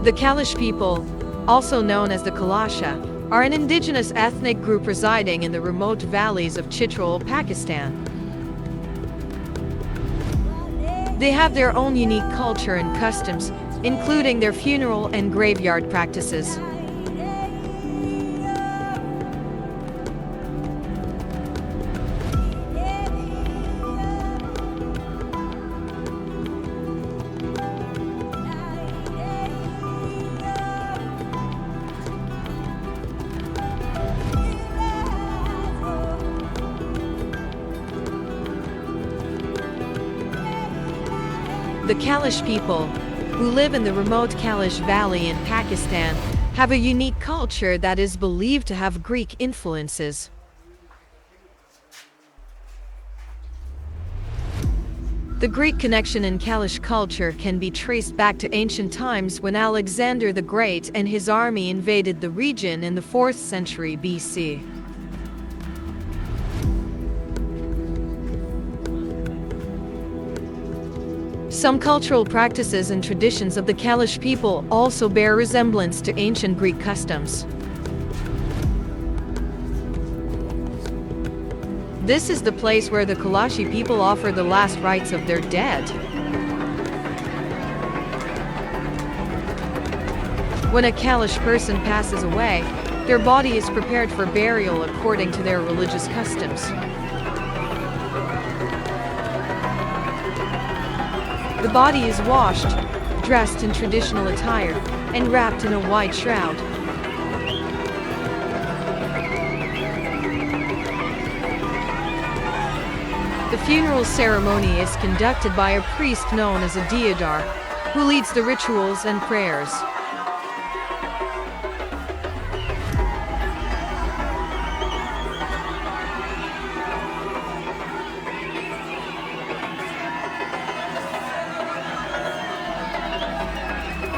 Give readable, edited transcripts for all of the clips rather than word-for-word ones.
The Kalash people, also known as the Kalasha, are an indigenous ethnic group residing in the remote valleys of Chitrol, Pakistan. They have their own unique culture and customs, including their funeral and graveyard practices. The Kalash people, who live in the remote Kalash Valley in Pakistan, have a unique culture that is believed to have Greek influences. The Greek connection in Kalash culture can be traced back to ancient times when Alexander the Great and his army invaded the region in the 4th century BC. Some cultural practices and traditions of the Kalash people also bear resemblance to ancient Greek customs. This is the place where the Kalashi people offer the last rites of their dead. When a Kalash person passes away, their body is prepared for burial according to their religious customs. The body is washed, dressed in traditional attire, and wrapped in a white shroud. The funeral ceremony is conducted by a priest known as a deodar, who leads the rituals and prayers.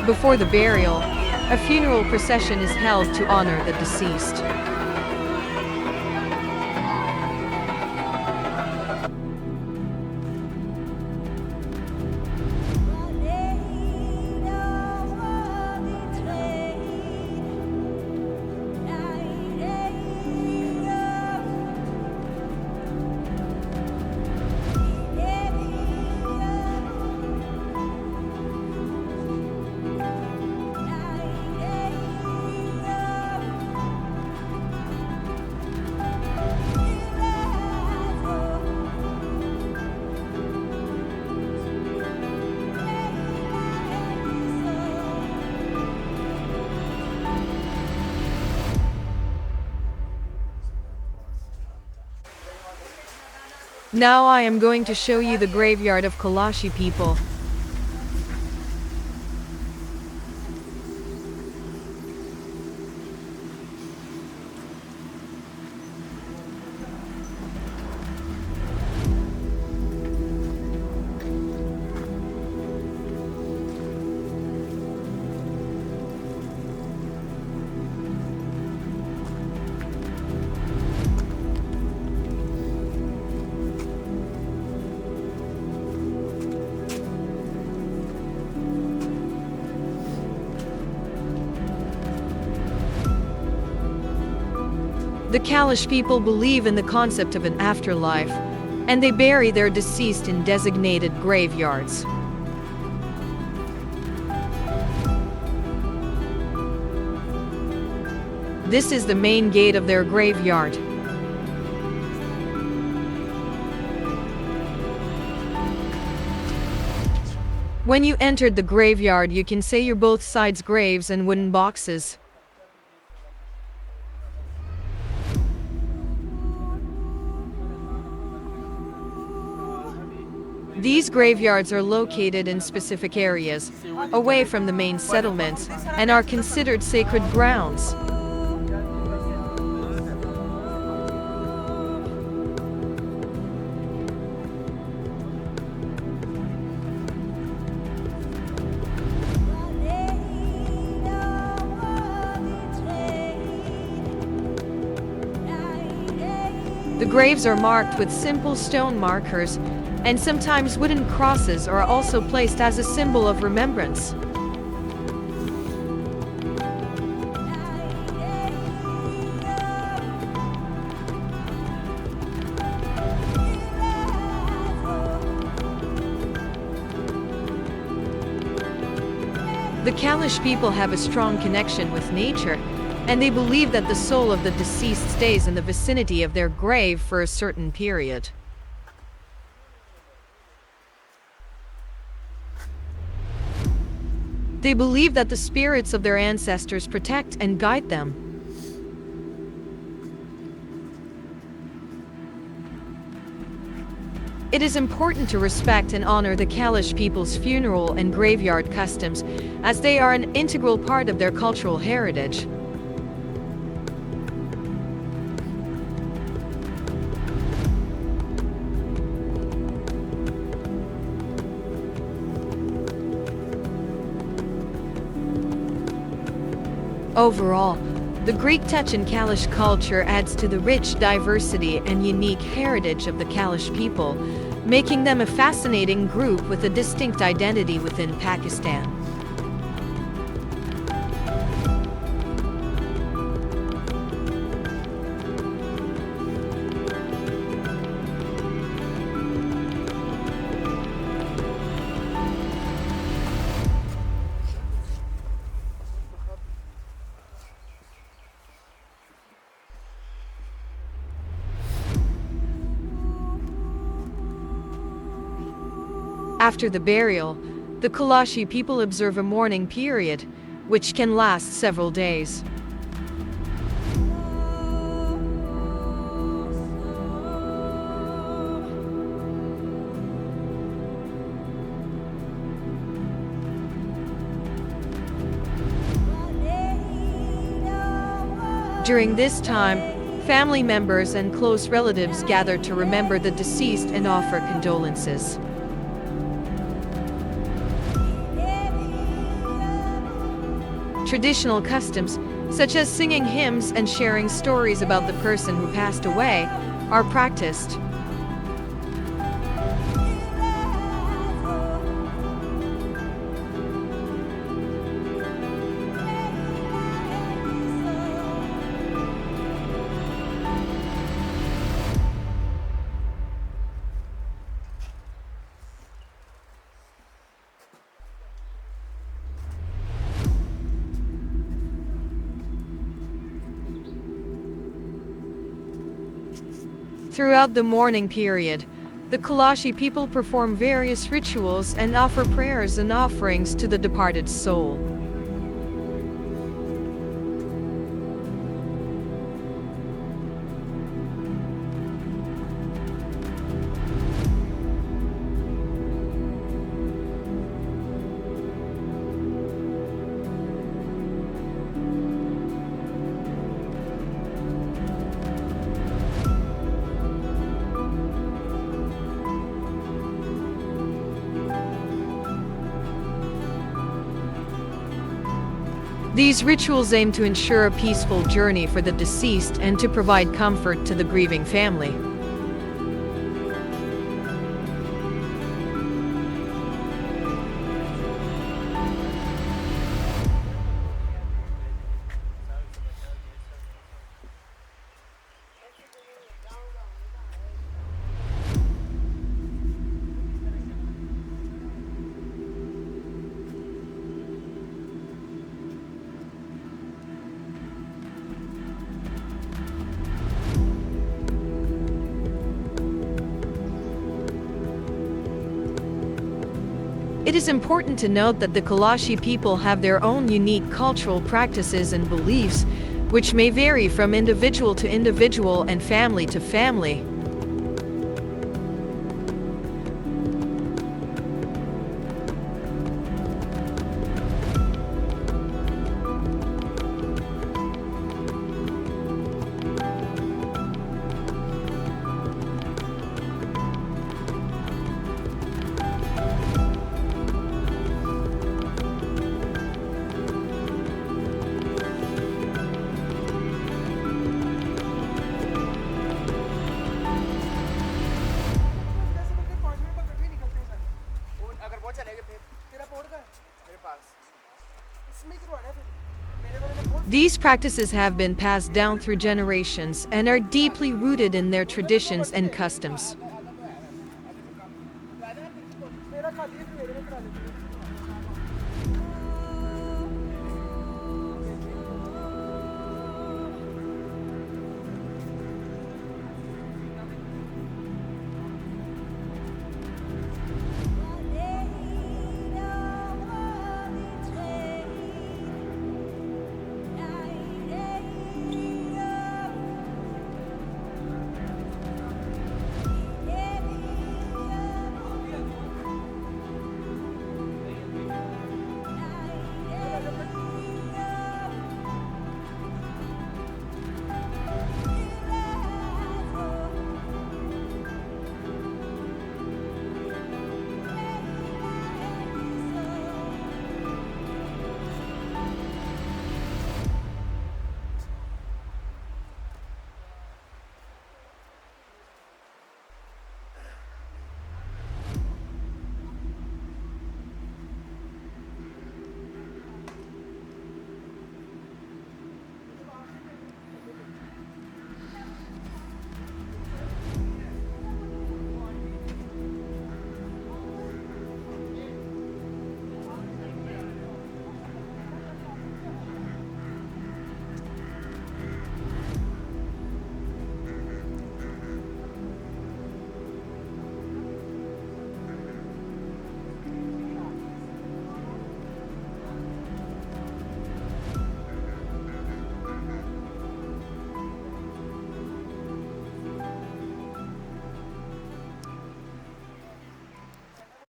Before the burial, a funeral procession is held to honor the deceased. Now I am going to show you the graveyard of Kalashi people. The Kalash people believe in the concept of an afterlife, and they bury their deceased in designated graveyards. This is the main gate of their graveyard. When you entered the graveyard, you can see your both sides graves and wooden boxes. These graveyards are located in specific areas, away from the main settlements, and are considered sacred grounds. The graves are marked with simple stone markers, and sometimes wooden crosses are also placed as a symbol of remembrance. The Kalash people have a strong connection with nature, and they believe that the soul of the deceased stays in the vicinity of their grave for a certain period. They believe that the spirits of their ancestors protect and guide them. It is important to respect and honor the Kalash people's funeral and graveyard customs, as they are an integral part of their cultural heritage. Overall, the Greek touch in Kalash culture adds to the rich diversity and unique heritage of the Kalash people, making them a fascinating group with a distinct identity within Pakistan. After the burial, the Kalashi people observe a mourning period, which can last several days. During this time, family members and close relatives gather to remember the deceased and offer condolences. Traditional customs, such as singing hymns and sharing stories about the person who passed away, are practiced. Throughout the mourning period, the Kalashi people perform various rituals and offer prayers and offerings to the departed soul. These rituals aim to ensure a peaceful journey for the deceased and to provide comfort to the grieving family. It is important to note that the Kalashi people have their own unique cultural practices and beliefs, which may vary from individual to individual and family to family. These practices have been passed down through generations and are deeply rooted in their traditions and customs.